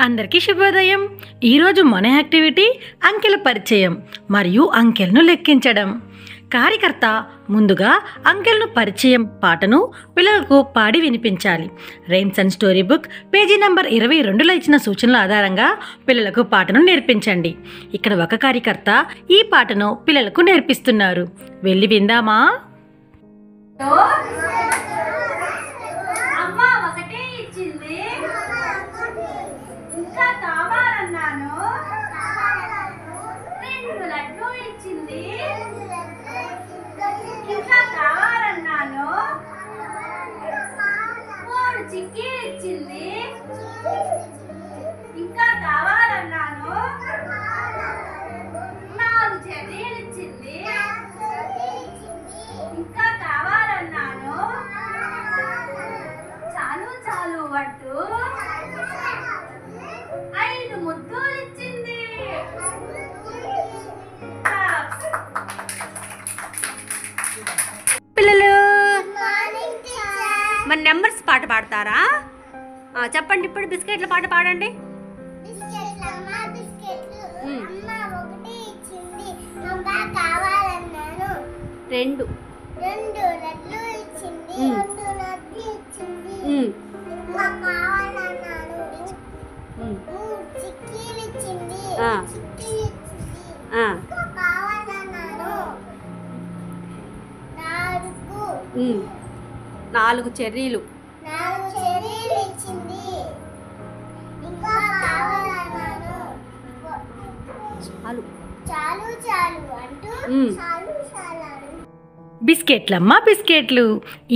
అందరికీ శుభోదయం. ఈరోజు మన యాక్టివిటీ అంకెల పరిచయం మరియు అంకెలను లెక్కించడం. కార్యకర్త ముందుగా అంకెలను పరిచయం పాటను పిల్లలకు పాడి వినిపించాలి. Rhymes and story book page number 22లో ఇచ్చిన సూచనల ఆధారంగా పిల్లలకు పాటను నేర్పించండి. ఇక్కడ ఒక కార్యకర్త ఈ పాటను పిల్లలకు నేర్పిస్తున్నారు. వెళ్ళి విందామా? ఇంకా కావాలన్నాను 4 చెర్రీలు ఇచ్చింది. ఇంకా కావాలన్నాను చాలు చాలు అంటూ 5 ముద్దులు ఇచ్చింది. పిల్లలు మన నెంబర్స్ పాట పాడతారా? చెప్పండి. ఇప్పుడు బిస్కెట్ల పాట పాడండి. రెండు లడ్లు ఇచ్చింది. 2 లడ్లు ఇచ్చింది. కావాలన్నాను 3 చిక్కీలు ఇచ్చింది. కావాలన్నాను 4 చెర్రీలు ఇచ్చింది. ఇంకా కావాలన్నాను చాలు చాలు అంటూ చాలు చాలు. బిస్కెట్లమ్మ బిస్కెట్లు.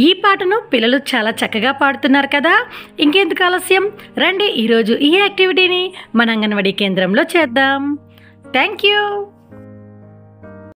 ఈ పాటను పిల్లలు చాలా చక్కగా పాడుతున్నారు కదా. ఇంకెందుకు ఆలస్యం, రండి ఈరోజు ఈ యాక్టివిటీని మన అంగన్వాడీ కేంద్రంలో చేద్దాం. Thank you.